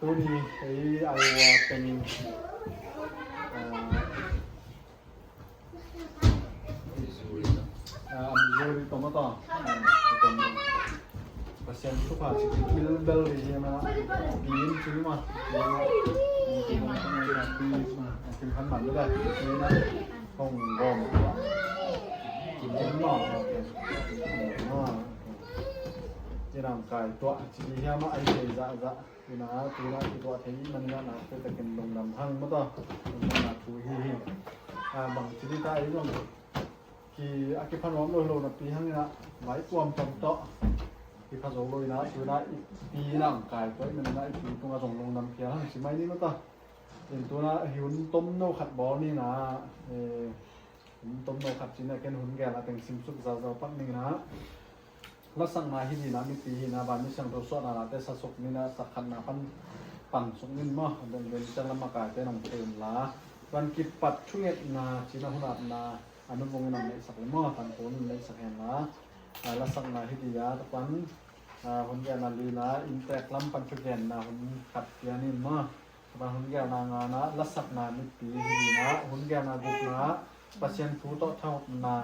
ตัวนี้ไอ้เอาเป็นAmazuri tomato pasien suka sikil bel di mana bikin cumaกินพันหมันได้นี่นะของกอมกินเยอะมากที่ร่างกายตัวชีวิตยามาไอเดียจะที่น่าตัวเทนี้มันน่าจะกินลงน้ำหั่งมั้งต่อมันน่าคุยบางชีวิตได้ยัง ที่อากิพันวมโลนะปีหั่งนะหมายความตรงต่อที่พันโลนะคือนะปีร่างกายตัวมันนะปีตรงส่งลงน้ำเพียงสิไม่นี่มั้งต่อเป็นตัวนะหุ่นต้มโนขัดบอลนี่นะหุ่นต้มโนขัดจีน่ะแกนหุ่นแก่ละเป็นซิมซุกซาปักนี่นะลักษณะที่ดีนะมีปีนะบานมีเสียงตัวสวดนะแต่สะสกนี่นะสักขันนะพันปั่นสุกนินมั้งเป็นจังละมากายแต่น้องเติมละวันกิปัดช่วยนะจีน่ะหุ่นนะอนุวงศ์นำในสักมั่วพันคนในสักแห่งละลักษณะที่ดีนะทุกวันคนแก่นาลีนะอินเตอร์ลัมปันชุกแก่นะคนขัดเกียร์นี่มั่วบางคนแก่นางานะลักษณะมิปีดีนะคนแก่นาบุกนะปัจเจียนผู้โตเท่านา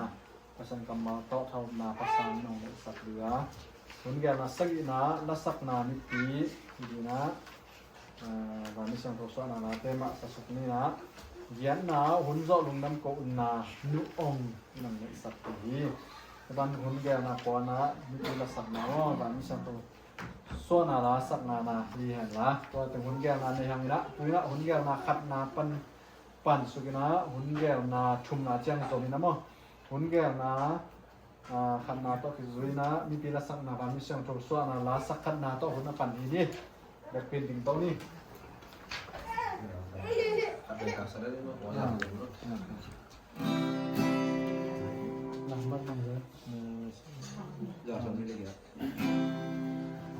ปัจเจียนกรรมโตเท่านาภาษาหนองสักเหลือคนแก่นาสักนะลักษณะมิปีดีนะบางมิเสียงทศนานะเตมะสักนี่นะเย็นนาหุ่นโจลุงน้ำโกอุนนานุองนั่นในสักทีบางหุ่นแก่นาปอนะมีตัวลักษณะว่าบางมิเสียงทส่วนนาสักนาดีเห็นละตัวแต่หุ่นแก่นาในทางนี้ละตัวนี้หุ่นแก่นาขัดนาปั่นสุกินะหุ่นแก่นาชุมนาเจียงตัวนี้นะมั้งหุ่นแก่นาขัดนาตัวคือจุยนะมีปีละสักนาบางมิเสียงทส่วนนาละสักขัดนาตัวหุ่นปั่นทีนี้แบบเป็นถึงตัวนี้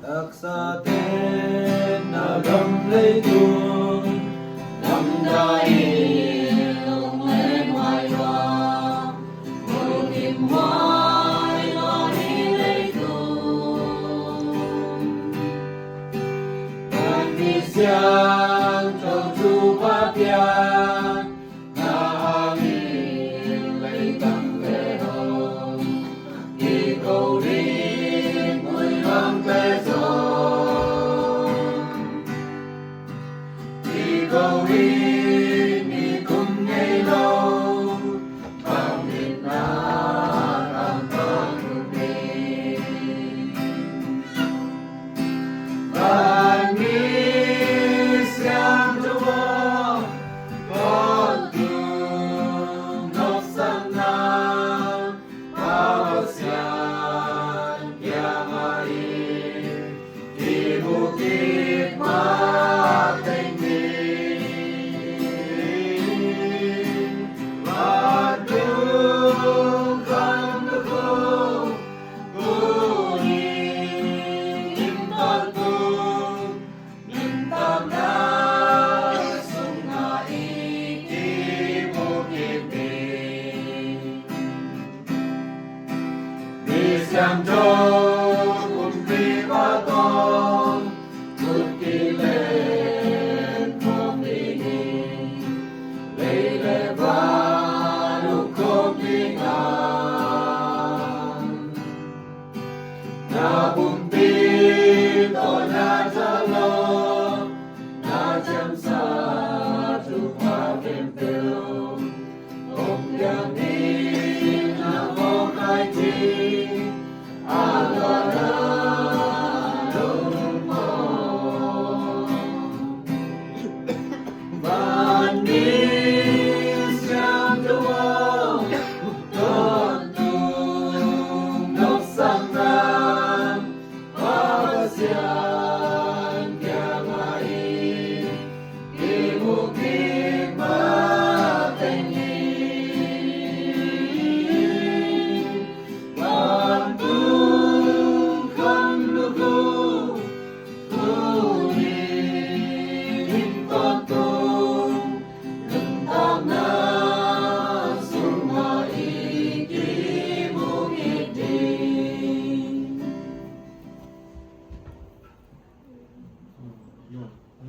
Aksaten nagam leitun namdai umay wa mulim wai lori leitun Bandisiang choju papian na angin leitang leron ikorin muilang Going ikung ngelaw pangit na ang pagkubing Bangis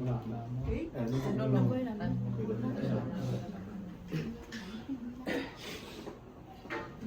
นี่ นนท์ด้วยนะนั่น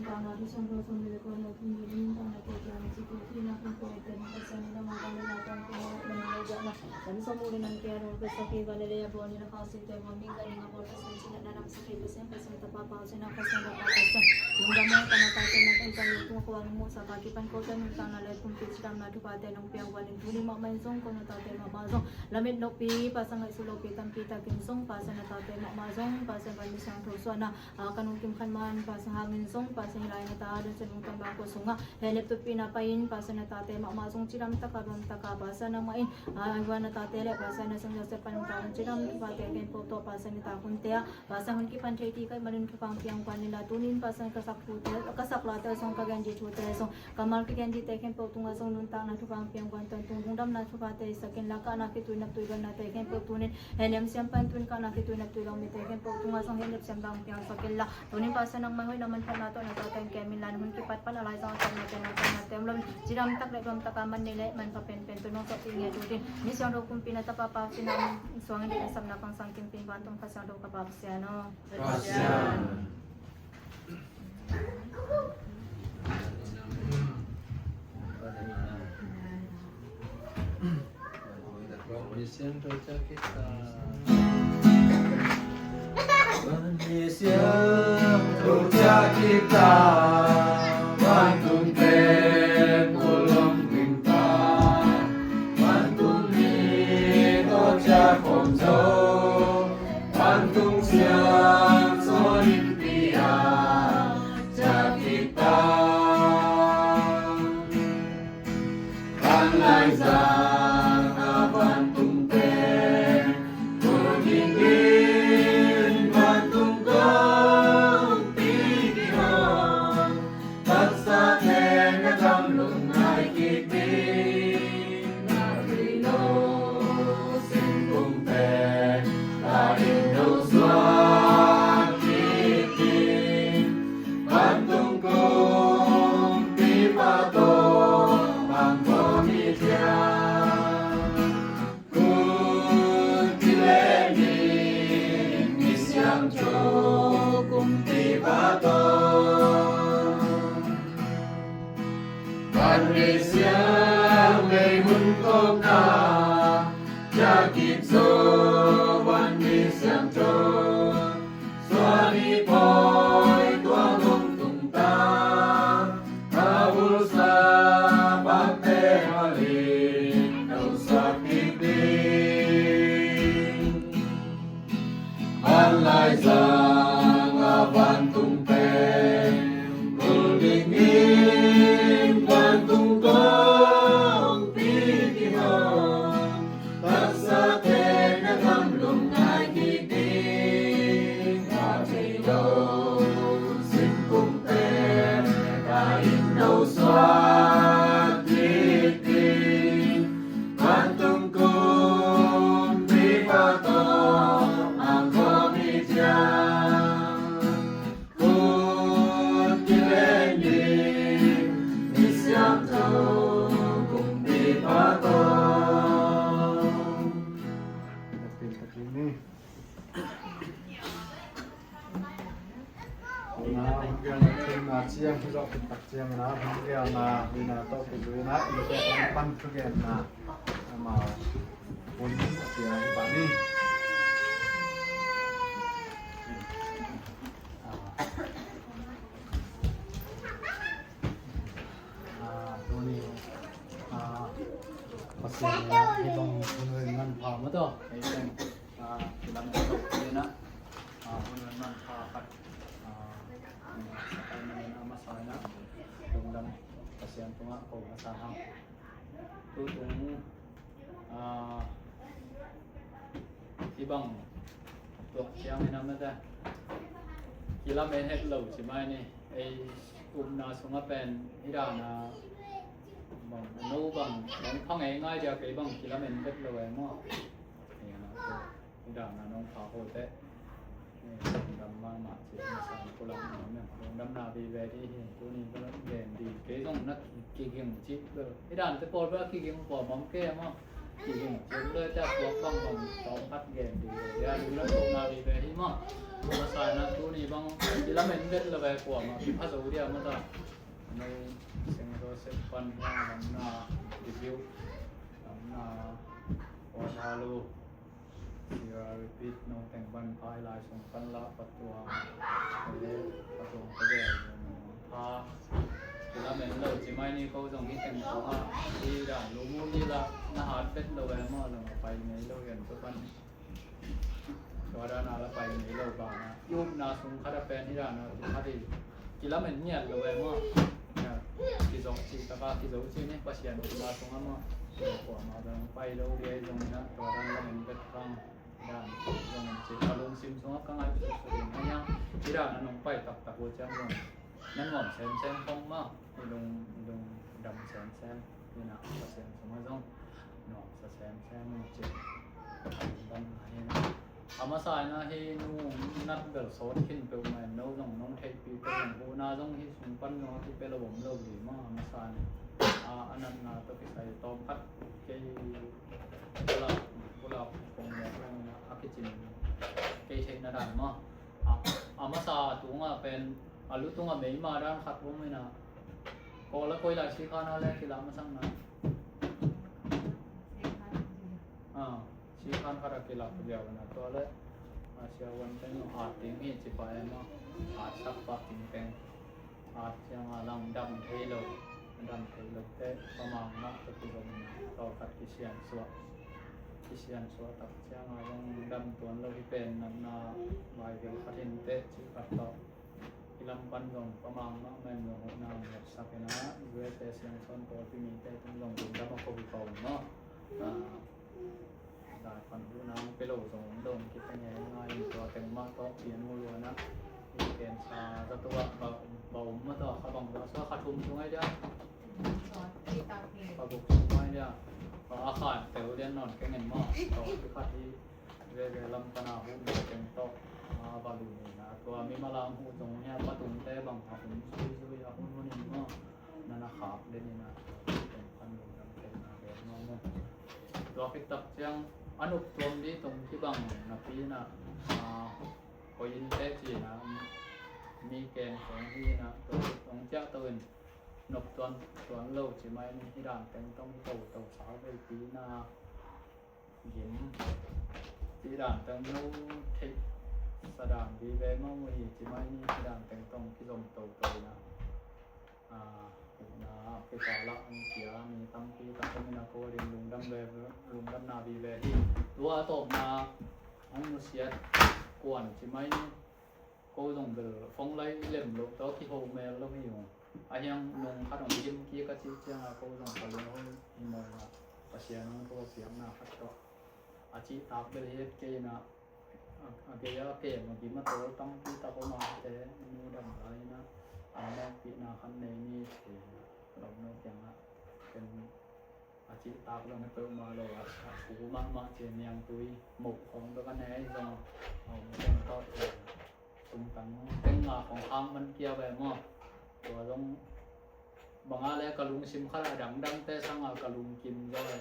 Bangga bisa bersama dengan maupun diri tanah kerajaan seperti nak kuatkan pesan nama kami akan mengajarlah dan semua dengan kira besaki galilea buani nak kasih tema minggu ini ngapor pesan cina dalam sekali pesan terpapau cina pesan pesan yung damo tanah kata nak entah itu kuang mu sakakipan kota nutang nalai kumpit sedang nadu pada nong piang walin tuni mak mansong kono tate mak mazong lamit nopi pasang isulopi tampita kinsong pasang tate mak mazong pasang balisang toswana akan mungkin kan man pasang hangin song pasang hilay na taado sa nung tambako sunga helip to pinapain pasang na tate mak mazong ciram takabam takabasa na main agwa na tate le pasang na sang Joseph panong taon ciram pati ken poto pasang ni takon tea pasang hun ki pantai ti kay malun kapang piang kwan nila tunin pasang kasaklata song kaganji chute song kamal ki ganji teken potunga song nuntang na kapang piang kwan ton tungdam na chupate sakin laka na kitui na tuigan na teken potunin helem siam pantun ka na kitui na tuigang mi teken potunga song helep siam bang piang sakin la tunin pasang nang mahoy naman pa nato na tateng kemilan hun kipat palalay sa atam natin na temlom jiram tak lekrom takaman nile man papen tunong sa tingya tutin ni siyang do kung pinatapapa sinang suwangin di asam na kang sangking pingbantung kasang do kapapsiano Pengisian doa kita. Pengisian doa kita. Bantung ten kolom bintang. Bantung ni doa konjo. Bantung siang solimpia. Kita. Panlai zang abantung ten. Kudingin bantung gong pikihan. Taksa ten nakam lungai kiting. Narino singkung ten. Karindo suat kiting. Bantung gong pipato. Malaysia may muntok na Jakit so wan mi siang cho Swani poy tuang ung tung ta Kabul sa pagte halin Daw sa kiting Malay sang abantung pen Kuldingin bantung kong pikihan Taksa ten nakam lungai kiting Katiyo singkung ten Kain daw swat kiting Bantung kong pipato ang komityan siang juga tak siang na hingga na bina to bina itu pan juga na mau pun siang pani Tony pasnya hitong dengan paham to kayak bilang to bina dengan pakat masalah tungdang pasien tunga ko asahang tutong ibang to siang namada kila men het lo si mai ni ai na sunga pen ira na bang no bang phang ai ngai ja ke bang kila men het lo ai mo ira na nong pha ho te đâm mà chỉ sản của lòng nó đâm nào vì về đi tôi nhìn nó đèn đi cái dòng nó kỳ kiềng chít rồi cái đàn cái bột ra kỳ kiềng bỏ mắm kia mà thì dùng chúng tôi ta buộc bằng bằng tóm phát game thì ra đúng là cũng là vì về thì mà sai là tu ni bằng thì là mình biết là về của mà khi phát dấu đi mà ta nơi sinh rồi sẽ phân làm là review làm là or hello you are repeat no teng ban pai lai song phân la phát tua để phát tua cái gì ha thì là mình lâu chỉ mai ni câu dòng cái teng của đi ra lú mu đi là nó hard biết lâu về mà là phải mấy lâu hiện tôi phânตัวด้านนั้นไปในโลกบ้างนะยุบนาสุงคาราเป็นที่ด้านนั้นที่ที่กินแล้วเหม็นเนี่ยเลยมั้งที่สองที่ตะการที่สองที่นี่ปัจจัยนุนาสุงมั้งหัวมาตรงไปโลกเดียวตรงนั้นตัวด้านนั้นมันเป็นข้างด้านตรงนั้นที่อารมณ์ซิมสุงข้างไอ้ที่สุดนั่นยังที่ด้านนั้นลงไปตักหัวใจลงนั่นหอมแซมแซมฟองมั้งลงดำแซมแซมนี่นะแซมสมัยตรงหนอแซมแซมเจ็บดันให้นะอามาสายนะให้นู่นัดเบลโซดขึ้นไปเหมือนน้องเทปีเป็นหูนาต้องให้สุนปันน้องที่เป็นระบบโลกดีมากอามาสายอันนั้นนะต้องไปใส่ตอมพัดเกยกุหลาบคงแบบนั้นนะอาคิจินเกยเชนนาดานมากอามาสาตัวงเป็นอาลุตัวงไม่มาด้านขัดวงไม่นะก็แล้วก็หลายชีคานาแรกที่เรามาสั่งนะชีคันคาราเกลับเดียวนะตัวเล็กอาเชียวันเป็นอาร์ติมีจิปายมาอาชักปะติงเป็นอาเชียงอาลังดำเทโลเตะประมาณนักตะกุลนะต่อกัดกิเชียนสวะตักเชียงอาลังดำตัวเราที่เป็นนันนาใบเกลคัดเห็นเตะชิกัดต่อกิลำปันลงประมาณนักแม่หนูนางแบบสักนะเวทเสียงชนตัวที่มีเตะต้องลงถึงดับมาโควิดก่อนเนาะได้ฟันดูน้ำไปโหลส่งโดนคิดเป็นไงง่ายตัวเต็มมากก็เปลี่ยนมือล้วนนะมีเกณฑ์ชาตัวเบามาต่อขบังตัวช่วยขัดทุนช่วยได้ปะบุกช่วยได้พออาคารเต๋อเรียนนอนแค่เงินมากต่อที่ขัดที่เรียลำปนาหูเป็นโต๊ะมาบาลูนี่นะตัวมีมาลามหูตรงนี้ประตูเตะบังหุ่นซุยหุ่นนี่มั้งนั่นนะขาเด่นนี่นะเป็นพันหนึ่งเป็นนาเรียนน้องตัวคิดตักเชียงอนุตรมดีตรงที่บังนะพี่นะพอยินเตจีนะมีเกณฑ์ของที่นะตัวตรงเจ้าตื่นนกตัวโลกใช่ไหมที่ด่านเป็นต้องตัวสาวไปปีนาหิมที่ด่านเป็นนู้เทสดานดีเวมั่งวีใช่ไหมที่ด่านเป็นต้องที่ลมตัวนะนะไปต่อละอันเขียมีตั้งที่ตั้งเป็นนาโกดินลุงดำเวลุงดำนาบีเวที่ตัวตบมาอันมุเสียกวนใช่ไหมก็ต้องเดือฟงไล่เล่มลูกตัวที่โฮเมลแล้วไม่อยู่ไอ้ยังลงขนมยิ้มกี้ก็ชี้เจ้าก็ต้องไปลงห้องอินโดนะปัจจัยนั้นก็เสียงนาคัดก็อาชีพตากเป็นเหตุเกณฑ์นะเกี่ยวกับเกณฑ์เมื่อกี้มาตัวตั้งที่ตากมาแต่นูดำไรนะอันแรกปีนาคันในนี่เราเนื้อเสียงละเป็นอาชีพตากเราไม่เติมมาเลยหูมาเจียนยังตุยหมกของตัวกันแน่จังเอาเป็นก็ตุ้มตังเป็นงาของคำมันเกี่ยวแบบมั้งตัวต้องบางอะไรกระลุงชิมข้าวดังแต่ช่างกระลุงกินด้วย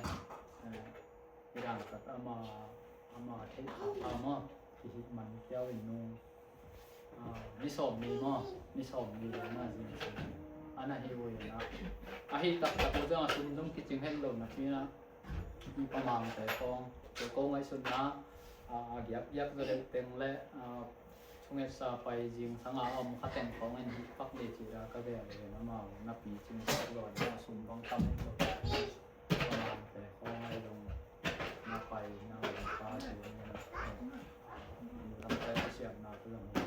ที่ด่างกับเอามาเทขาวมั้งที่มันเกี่ยวอีกนู่นมิสอมมีมั้งมิสอมมีอะไรมากจริงอันนั้นที่ว่าอย่างนั้นที่ตักตัวเจ้าซุ่มต้องคิดจึงให้ลงนะพี่นะมีประมาณแต่ฟองตัวโกงไอ้สุดนะยับก็เลยเต็งและช่วงนี้ซาไปจริงสังอาคัดแต่งของอันนี้ปักเดจิราก็แบบเลยนะมานับปีจึงสักหลอดมาซุ่มบางคำให้ลงประมาณแต่ฟองให้ลงนับไปนับลงฟ้าถึงนะลำไส้เสียงนาตัวนี้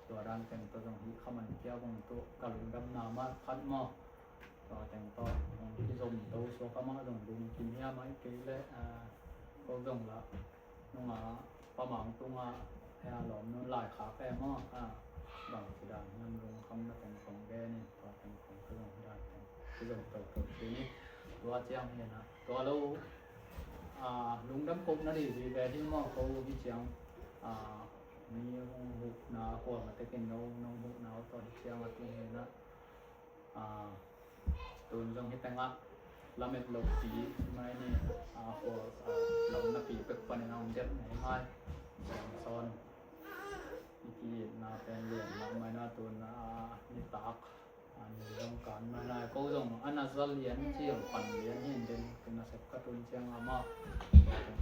ตัวด้านแต่งตัวตรงนี้ข้ามันเกี่ยวบางตัวกระลุงดำนามาคัดหม้อต่อแต่งต่อที่ส่งตัวโซข้ามาลงดุงกินยาไม้กีและก็ส่งละน้องประมาณตรงให้หลอมนู้นลายขาแปรหม้อบางสีดำนั่นลงคำแต่งของแกนี่ต่อแต่งของเครื่องที่ได้ที่ส่งตัวทีนี้ตัวเจียงเนี่ยนะตัวเราลุงดำกุ๊กนั่นดิวีแบที่หม้อเขาที่เจียงมีหุบหนาขวดมาแต่กินน้องหุบหนาวตอนเชียงมาที่นี่นะตูนตรงที่แต่งละ la met lo pi mai ni for lo na pi pek pan na on det mai mai son iki na pen le na mai na tu na ni tak an long kan ma lai ko dong ana zal lian chi pan lian hin den kuna sep ka tun chiang ama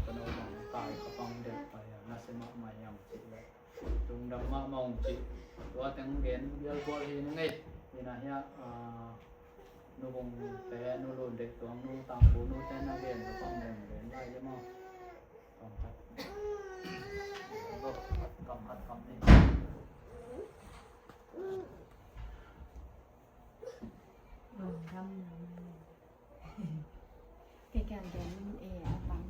ka no bang kai ka pang det pa ya na se ma mai yam chi le tung dam ma mong chiตัวแต่งเรียนเยอะกว่าที่นี่ไงนี่นะเฮียนูบงแต่นูโดนเด็กตัวนูตามปูนูแต่นักเรียนก็ต้องเรียนได้ใช่ไหมต้องพัดก็ต้องพัดคำนี้ ทำแกแกนแกนฝัง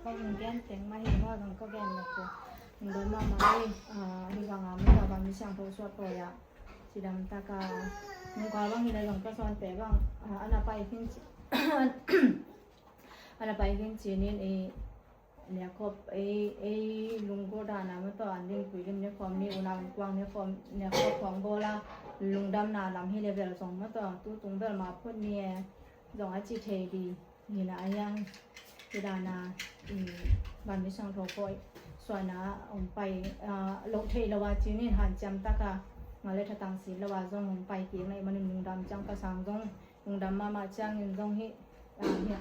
ก็ยังแกนแต่งมาเห็นว่ามันก็แกนแบบมันเดินมาเลยดีกว่างามไม่กับบางมิช่างโพสต์ตัวอย่างสีดำตากามันกว่าบางทีเราลงก็ซ้อนแต่บางอันนั้นไปขึ้นอันนั้นไปขึ้นจีนนี่เนี่ยครบลุงก็ด่านะเมื่อตอนเรียนคุยกันเนี่ยความนี้อุณหภูมิกว้างเนี่ยความเนี่ยครอบของโบราณลุงดำนาลำให้เรียบร้อยส่งเมื่อตอนตู้ตรงเบลมาพูดเนี่ยดองอาจิเทดีนี่นะยังที่ด่านะบ้านมิช่างโทโพยส่วนนะไปลงเทละว่าจีนี่หันจำตากามาเลยทังสีละว่าจงไปกี่ในมันลุงดำจังกระสังจงลุงดำมาจังเงินจงฮิเนี่ย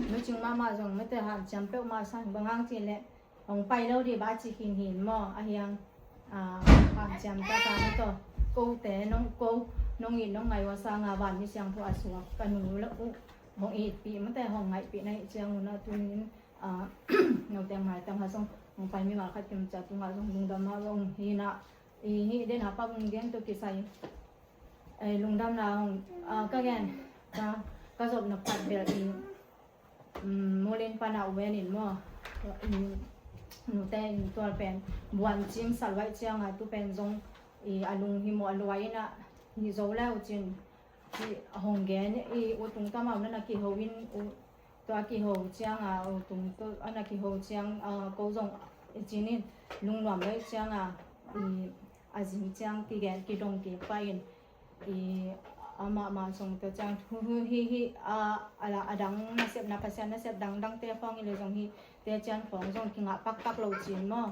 ไม่จึงมาจงไม่แต่หันจำเป้ามาสั่งบางครั้งจีนแหละลงไปแล้วดีบ้าจีกินหินหม้อยังหันจำตากาไม่ต่อกูแต่น้องกูน้องอินน้องไงว่าสร้างบ้านมิช่างพออาสวะกันหนูแล้วห้องอีกปีมันแต่ห้องไงปีในเจ้าหน้าตัวนี้เงาแต่งหมายแต่งหาส่งไปมีมาคัดจำจัดตรงหาส่งลุงดำมาลงฮีน่ะฮีเดินหาป้าลุงเลี้ยงตัวกี่ใส่ลุงดำเราก็แกนก็จบนับปัดเบลอีโมเลนปานาอุเวนินมั่วหนูแต่ตัวเป็นบวนจิมสัลไว้เชียงตัวเป็นทรงอาลุงฮิโมอลไว้น่ะนี่โจแล้วจินที่หงแกนอุตุงตามานั่นน่ะกี่โฮวินตัวกี่โฮเชียงตุงตัวอันนั้นกี่โฮเชียงก็จงจีนี่ลุงหลวมเลยเชียงอาจิงเชียงกี่แกนกี่ดงกี่ไปมาส่งตัวจังฮีอะไรดังน่าเสียบน่าพัฒนาเสียบดังเตะฟองเลยจงฮีเตะจันฟองจงกินปักเราจีนมั้ง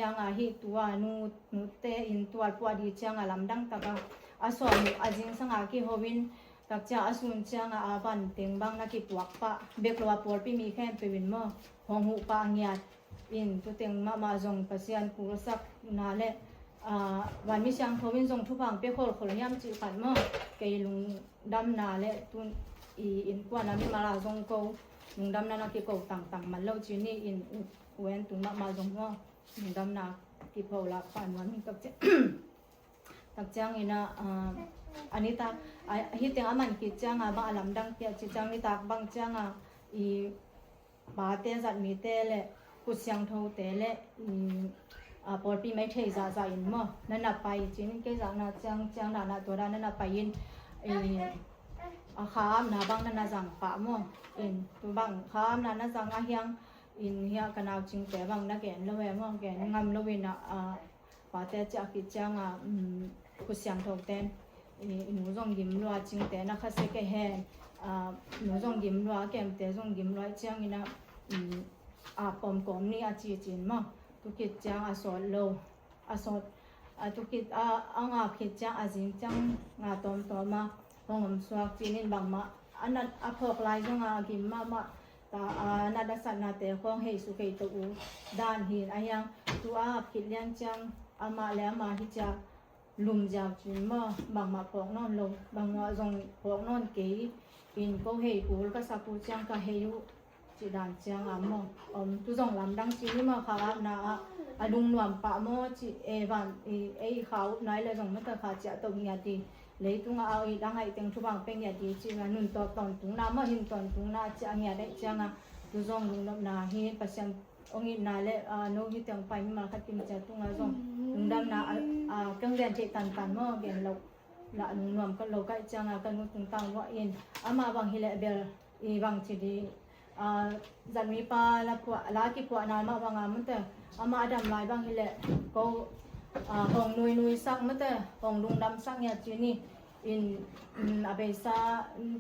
ยังฮีตัวนูเตะอินตัวปวดดีจังลำดังตะกอาสอนอาจิงสังอากี่โฮวินตักจ้าอาสุนจังบันเต็งบางนักกิปวักปะเบกลัวปวดพี่มีแค่ไปวินมั้งห้องหูปางยาดอินตัวเต็งมาจงพัฒนาคุรสักนาเล่วันมิช่างเขาวินส่งทุกฝั่งเปี้ยโคลขลุ่ยามจีขันมั่งเกยลุงดำนาเละตุนอินกว่านั้นมีมาลาส่งเขาลุงดำนานักกิโกต่างมันเล่าจีนี่อินเว้นตุนมาส่งว่าลุงดำนากิโกละผ่านวันนี้ตักจังอินะอันนี้ตาฮิตยังอามันกิจังบางลำดังเปียจิจังนี่ตาบางจังบาเตจัดมีเตเละกุศยังทูเตเละพอปีไม่เทใจอินมั้งนั่นน่ะไปจีนก็จะน่ะจังน่ะตัวนั้นน่ะไปยินข้ามน่ะบางนั่นน่ะจังป่ามั้งตัวบางข้ามน่ะจังอาเฮียงเฮียกันเอาจริงแต่บางน่ะแกนละเวมั้งแกนงามละเวน่ะป่าแต่จะกิจังกุศยังทูเต้นหนูจงยิ้มรัวจริงแต่น่ะข้าเสกแห่หนูจงยิ้มรัวแกมแต่จงยิ้มรัวจังนี่น่ะปอมกอมนี่จีนมั้งทุกิจจังสอนโลสอนทุกิจงาคิดจังจิงจังงาตอมมาห้องสวกจีนินบังมาอันนั้นพกลายจังกิมมาตานาดัสันนาเตะของเฮสุเกตูด้านหินยังตัวคิดเลี้ยงจังมาแล้วมาที่จะลุมจากจีนมาบังมาพกนอนลงบังมาจงพกนอนเกยอินก็เฮกูก็สักปูจังก็เฮยุจีดันจังมองตุจงลำดังจีนี่มาค่ะนะลุงหนุ่มปะโมจีวันเขาไหนเลยจงไม่ต้องขาดจะตัวเงียดีเลยตุงเอาดังให้เต็งทุบังเป็นเงียดีจีวันนุ่นตอนตุงน้ำมาหินตอนตุงน้าจะเงียได้จังตุจงลุงน้ำนาหินปัจจัยองค์นาเลยโน้หิเตียงไปมีมาคัดกินจะตุงเอาจงลุงดำนาเครื่องเรียนเจตันมั่งเกี่ยเราละลุงหนุ่มก็เราใกล้จังกันนุ่งตุงตังว่าอินมาบางฮิเลเบลบางจีดีจันมีปลาละพวกลากิพวกนานมาบางงานมันแต่มาดำลายบางทีแหละก็ห้องนุยสักมันแต่ห้องลุงดำสักเนี่ยจีนี่อาเบซ่า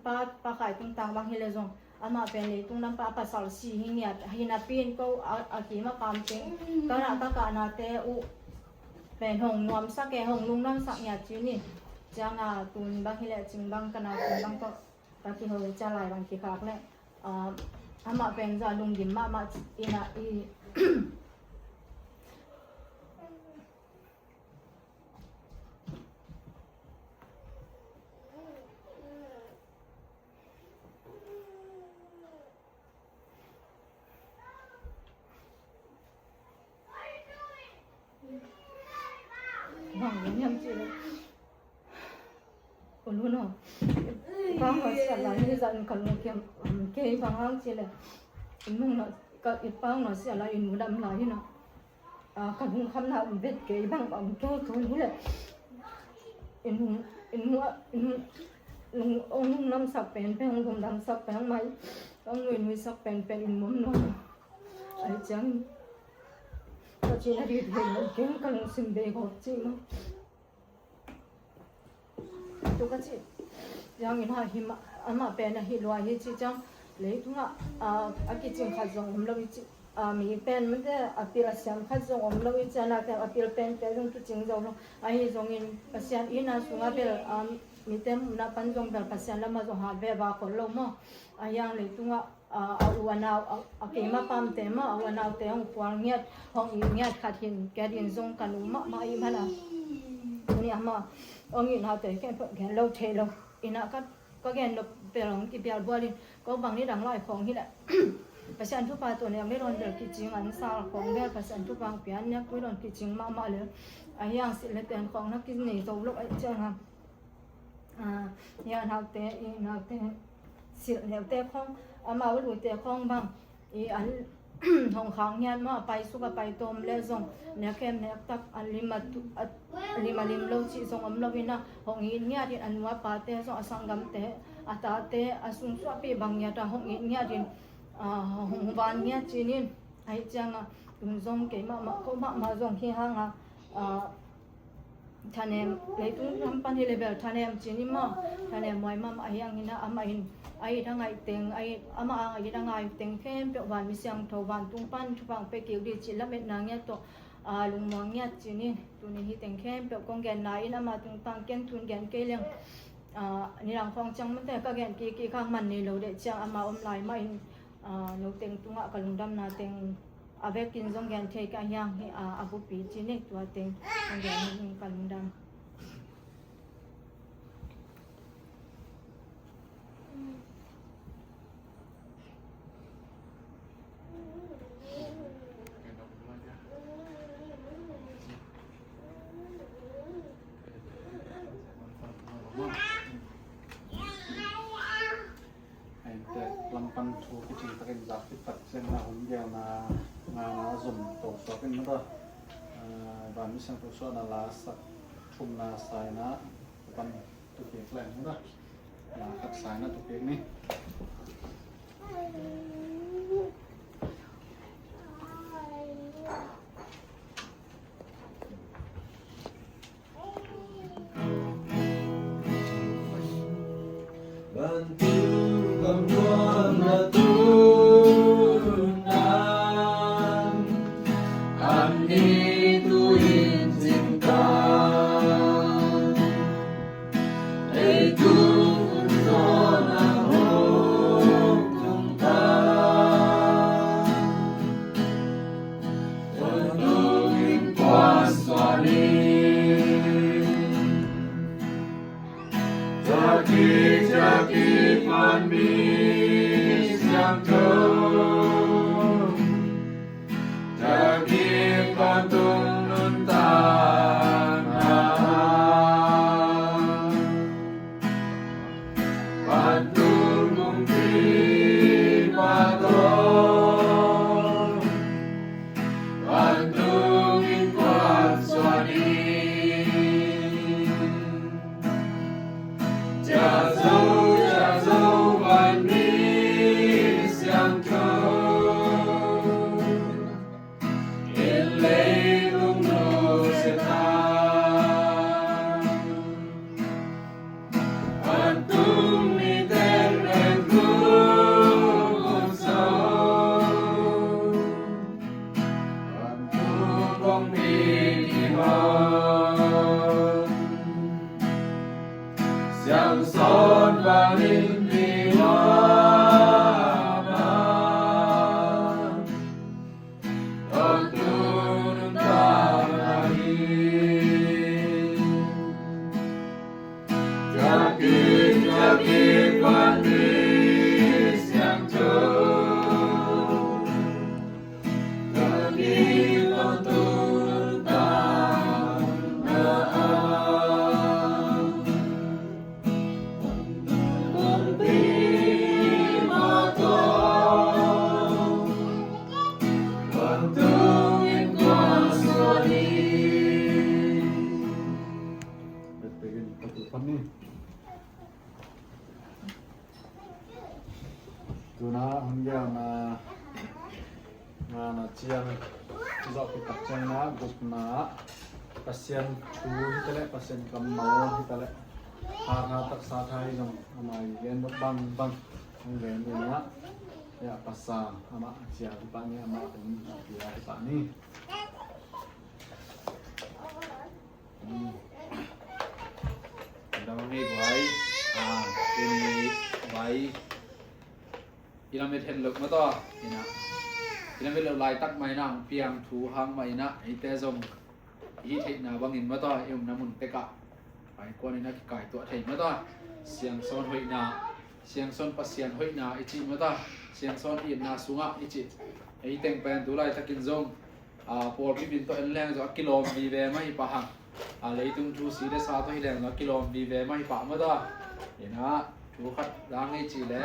ปลาขายต่างๆบางทีเลยจง ama pele tung nam pa pasal si hingiat hinapin ko akima kamting kana ka na te u pen hong nuam sa ke hong lung nam sa nya chi ni janga tun bang hile ching bang kana tun bang ko ta ki ho cha lai bang ki khak le ama pen za lung dim ma ina i bang nyam chi le ulu no bang ho sa la ni zan kan kem ke bang hang chi le mung no ka ipang no sia la inu dam la hina kan hung kham na bet ke bang bang to ni le inu lung nam sak pen pen hung dam sak pen mai ông người sak pen pen in mom no ai chang ko chi na ri de kem kan sim be go chi no 똑같이 양이나 힘 아마 배나 힐와 해지장 레이tunga 아기진 가정 엄러위지 미pen 문제 아피라시안 가정 엄러위잖아 그 아피를 pen 대중 또 징정로 아이 종인 아시안 이나 숭아벨 미템 나 반종벨 파시안 라마조 하베바 콜로모 아양 레이tunga awana akema pam tema awana te hong puangiat hong ingiat khatin kadin zong kanuma mai mana ni ama ongi na te ken lo the lo ina ka gen lo pelong ki pial bolin ko bang ni dang lai khong hi la pasan thu pa to ne me ron der ki ching an sal khong ber pasan thu bang pian nya ku ron ki ching ma le ayang si le ten khong na ki nei to lo ai chang ha ya na te ina te si le te khong ama lu te khong bang I an hong khang nyan ma pai su ka pai tom le zong ne kem ne tak lima lim lo chi zong am lo ina hong in nya din anwa pa te so asangam te ata te asung su pi bang ya ta hong in nya din hong ban nya chi nin ai chang tum zong ke ma ko ma zong hi hang thanem le tu ram pan hi level thanem chi ni ma thanem moi ma ayang ina ama in ai dangai teng ai ama ai dangai teng khem pe wan mi siang tho wan tung pan thu bang pe kiu di chi la met na nya to lung mong nya chi ni tu ni hi teng khem pe kong gen na in ama tung tang ken thun gen ke leng ni rang phong chang man te ka gen ki khang man ni lo de chang ama om lai ma in lo teng tunga ka lung dam na teng ave kin zong gen the ka yang hi abu pi chi ni tu teng kong gen ka lung dam lampan thu ki ching takin zak ki tak sen na hum dia na zum to so kin ma da ban mi sang to so na la sak thum na sai na pan tu ke klan ma da la tak sai na tu ke ni Jagi pantu งมีที่หาเสียงสอนวารินดีวามาต้นตุนตานาฮีจะกินวันนี้เสียงเธอTuna hingga na ciang zok kita ciang na guk na pasien chu hitale pasien kamau hitale harna tak sa thai jong amai gen bang ngren ni na ya pasa ama cia pa ni ama pun dia pa ni Dalam ni guai ini guai Ilamet hen luk ma to ina ilamet lo lai tak mai nang piang thu hang mai na ai te zong hi thei na bangin ma to em na mun te ka ai ko ni na ki kai to thei ma to siang son hoi na siang son pasian hoi na ichi ma to siang son i na sunga ichi ai teng pen tu lai takin zong por pi bin to en leng zo kilom vi ve mai pa hang leitung thu si de sa to hi leng zo kilom vi ve mai pa ma to ina tu khat dang ei chi le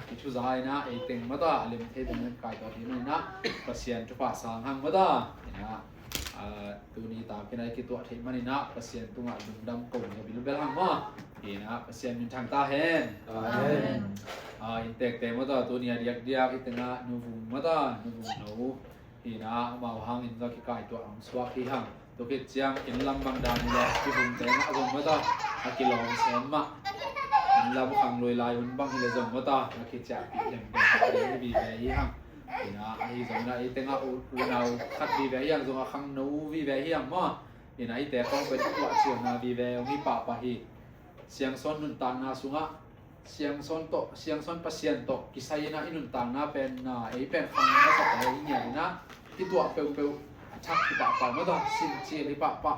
ki chu zai na ei teng ma ta lim the den kai to ni na pasien chu pa sang hang ma ta ina tu ni ta ke nai ki to thei mani na pasien tu nga lung dam ko ni bil bel hang ma ina pasien min thang ta hen in tek te ma ta tu ni diak diak i tenga nu vum ma ta nu vum no ina ma hang in za ki kai to ang swa ki hang to ke chiang in lam bang dan ni le ki vum te na azong ma ta ki long sem ma la bu khang loi lai un bang hi le zong ma ta na ki cha pi lem de bi ve hi hang ina ai zong na ai tenga u nau khat bi ve yang zong a khang no vi ve hi ang ma ina ai te kong pe tu a chiang na bi ve ong hi pa pa hi siang son nun tan na sunga siang son pasien to ki sai na inun tan na pen na ai pen khang na sa ta hi nya na ti tu a pe chak ki pa pa ma ta sin chi li pa pa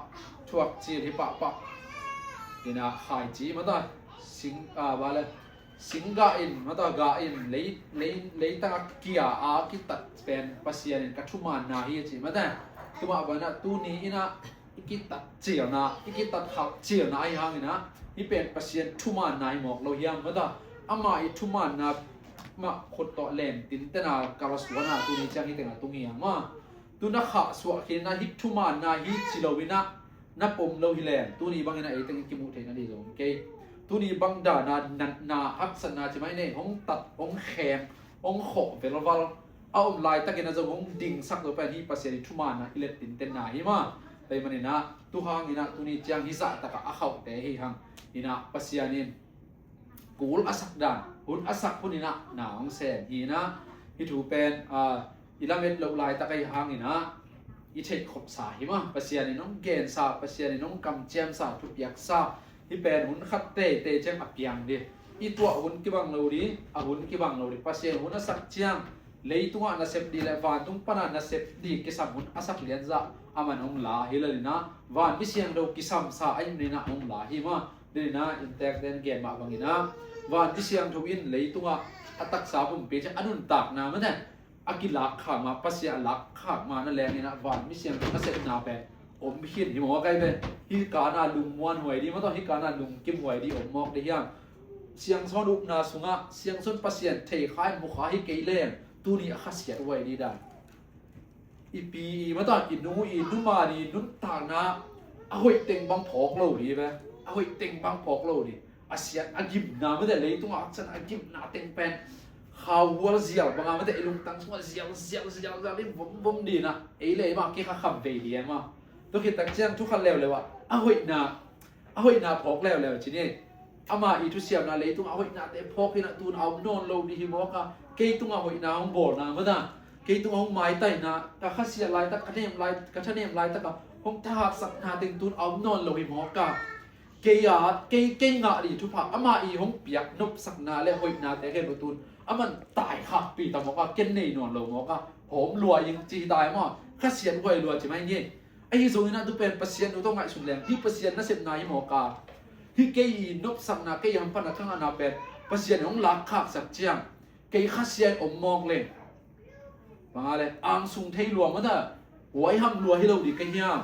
chuak chi li pa pa ina khai chi ma ta wala singa in mata ga in lei ta kia a ki tat pen pasian in kachuman na hi chi mata tuma bana tu ni ina ikitat chial na ikitat khap chial na ai hang ina hi pen pasian thuman nai mok lo hiam mata ama I thuman na ma khot to len tin tena kalaswana tu ni chang hi tena tungi ama tu na kha swa khin na hi thuman na hi chilowina na pom lo hi len tu ni bangina ai teng ki mu theina di zong ke tu ni bang da na hap sana chi mai ne hong tat hong khem hong kho velwal a lai takin zo hong ding sak do pa hi paseri thuma na ilet tin ten na hi ma tai mani na tu hang ina tu ni chiang hi za ta ka a khau te hi hang ina pasianin kul asak dan hun asak punina na hong sen hi na hi thu pen ilamet lo lai ta kai hang ina I thei khop sa hi ma pasianin nong gen sa pasianin nong kam chem sa thu piak sa hi pen hun khat te chang apyang de I tua hun ki bang lo ri a hun ki bang lo ri pasien hun asak chiang leitunga na sep di le van tung pana na sep di ki sam hun asak lian za aman hong la hilalina van bi siang do ki sam sa ai ni na hong la hi ma de na intek den gen ma bangina van bi siang tho in leitunga atak sa bum pe cha anun tak na ma den akilak kha ma pasia lak kha ma na le ni na van bi siang na sep na pe om hian hi mo kai be hi kana lung wan hoi di ma to hi kana lung kim hoi di om mok de hiang siang son up na sunga siang son pasien thei khai mu kha hi ke leng tu ni a khasiat hoi di da ipi ma to inu ma di nun ta na a hoi teng bang phok lo di be a hoi teng bang phok lo di a siat a gim na ma de le tu a chan a gim na teng pen khau wal zial banga ma de lung tang sunga zial li bom di na e le ma ki kha kham ve di maตัวคิดตั้งเชียงทุกขันแล้วเลยว่าเอาหอยนาพอกแล้วทีนี้อามาอีทุเสียมนาเลยตุ้งเอาหอยนาแต่พอกที่น่ะตูนเอาโน่นโลดีฮิมอกะเกยตุ้งเอาหอยนาของบ่อนาเมื่อน่ะ cái tung ông mai tay na ta khát xiết lại ta khát niệm lại ta cả ông ta sắc na tiếng tuôn ống non lồi mỏ cả cái ngã đi chụp phá ama y ông biếc núp sắc na lệ hồi naแต่cáiบตุนมันตายหักปีตามอกเกนนี่นอนลงอกผมรวยยังจีตายมั้งข้าเสียนรวยรวยใช่ไหมเนี่ยไอ้ส่วนนั้นตัวเป็นเปอร์เซ็นต์ตัวต้องไงสุดแรงที่เปอร์เซ็นต์นั่นเสพนายหมอกาที่เกยนบสักนาเกยยังพันข้างนาเป็นเปอร์เซ็นต์ของหลักขักสักเจียงเกยข้าเสียนอมมองเลยมาเลยอ่างสุงเทยหลวงมั้งเถอะหวยห้ำรวยให้เราดีกันยัง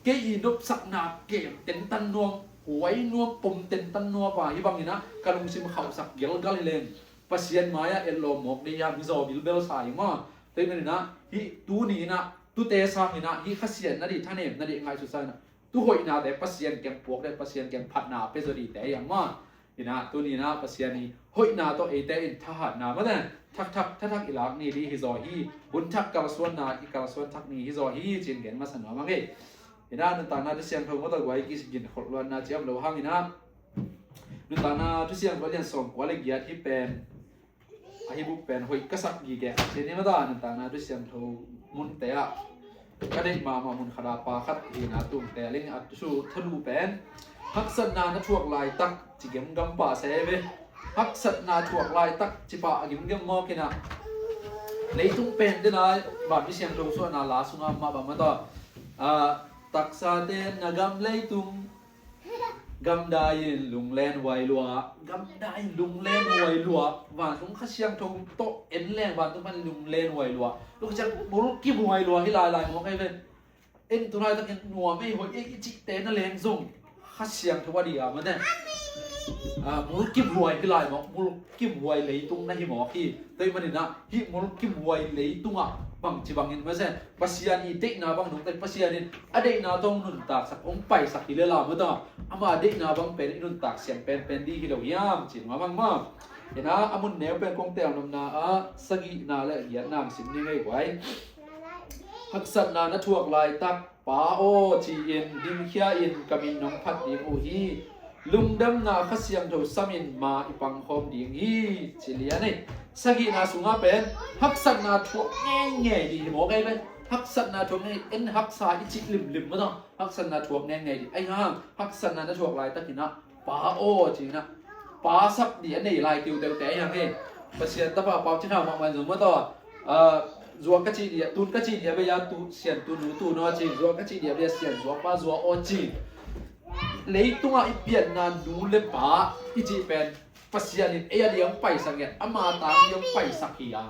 เกยนบสักนาเก็บเต็นตันนวงหวยนวงปุ่มเต็นตันนัวป่าที่บางอย่างนะการลงซิมเขาสักเกี่ยวกันเลยเปอร์เซ็นต์มาเอลโลมอกในยามมิโซบิลเบลสายมั้งแต่เนี่ยนะที่ตัวนี้นะตัวเตะสามนี่นะที่ข้าเสียนนั่นดิท่านเองนั่นดิง่ายสุดๆนะตัวหอยนาแต่เปอร์เซ็นต์แกงพวกได้เปอร์เซ็นต์แกงผัดนาเป็นส่วนดีแต่อย่างมั้งนี่นะตัวนี้นะเปอร์เซ็นต์นี้หอยนาตัวเอเตอินทหารนามั้งเนี่ยทักอีหลักนี่ดีฮิโซฮีบุญทักกาลส่วนนาอีกาลส่วนทักนี่ฮิโซฮีจีนเก่งมาสนอมั้งเอ้นี่นะนั่นต่างนาที่เสียงทงก็ตัวไว้กินกินขดล้วนนาเจียมเราห้างนี่นะนั่นต่างนาที่เสียงก็เรียนส่งกว่าเล็กยาที่เป็นไอ้บุกเป็นหอยกษัตริย์กี่แก่เช่นนี้มาตานั่นต่างนาที่เสียงทงมุนเตะก็ได้มามุนขดาปาคัดดีนะตุ่มแต่เล่นอัดชูทะลุเป็นฮักษณาณช่วงลายตักจิเกมกำป่าเสเวฮักษณาช่วงลายตักจิปะกิมเกมมอกินะในตุ้งเป็นด้วยนะบาดที่เสียงตรงส่วนนาลาสุงามาบามาต่อตักซาเตนนากำเลยตุ้งกำได้ลุงเล่นไวลัวกำได้ลุงเล่นไวลัวว่าตรงข้าเชียงทงโตเอ็นแรงว่าตรงมันลุงเล่นไวลัวลูกจะบุรุษกี่ไวลัวที่ลายมองให้เป็นเอ็นตัวไหนตะเกียงหัวไม่หัวเอ็กจิเตนนั่นแรงส่งข้าเชียงทุกวันดีอ่ะมันเนี่ยบุรุษกี่ไวที่ลายมองบุรุษกี่ไวเลยตรงนั่นที่หมอที่แต่มันนี่นะที่บุรุษกี่ไวเลยตรงอ่ะบางจีบางเงินไม่ใช่ปัสยานีเด็กนาบางหนุ่มแต่ปัสยานีอเด็กนาต้องหนุนตากสักองไปสักทีเดียวไม่ต้องอามาเด็กนาบางเป็นหนุนตากเสียงเป็นดีที่เราย่ำจีนมาบางมากเห็นนะอามุนแนวเป็นกองเตียงนำนาสกีนาและเหยียดน้ำสิบนี่ไงไว้ฮักษณาณช่วงลายตักป้าโอจีเอ็นดิมเขียอินกามินน้องพัดดิมอูฮีลุงดำนาข้าเสียงโถสามินมาอีปังคมดิงฮีจิเลียนี่สกีนาสุงาเป็นฮักษณาช่วงแง่ดีหมอไงเป็นฮักษณาช่วงนี้เอ็นฮักษาอิจิลิมไม่ต้องฮักษณาช่วงแง่ดีไอ้ห้างฮักษณาณช่วงลายตักกินะป้าโอจีนะป้าสักเดียนี่ลายคิวเต๋อแต่ยังไงเปอร์เซ็นต์ตะป้าเป่าที่ทำมามันสมมติว่าzua kachi dia tun kachi dia be ya tu sian tu nu tu no chi zua kachi dia be sian zua pa zua o chi lei tunga I pian na nu le pa I chi pen pasian in e dia pai sang ya ama ta dia pai sakhiya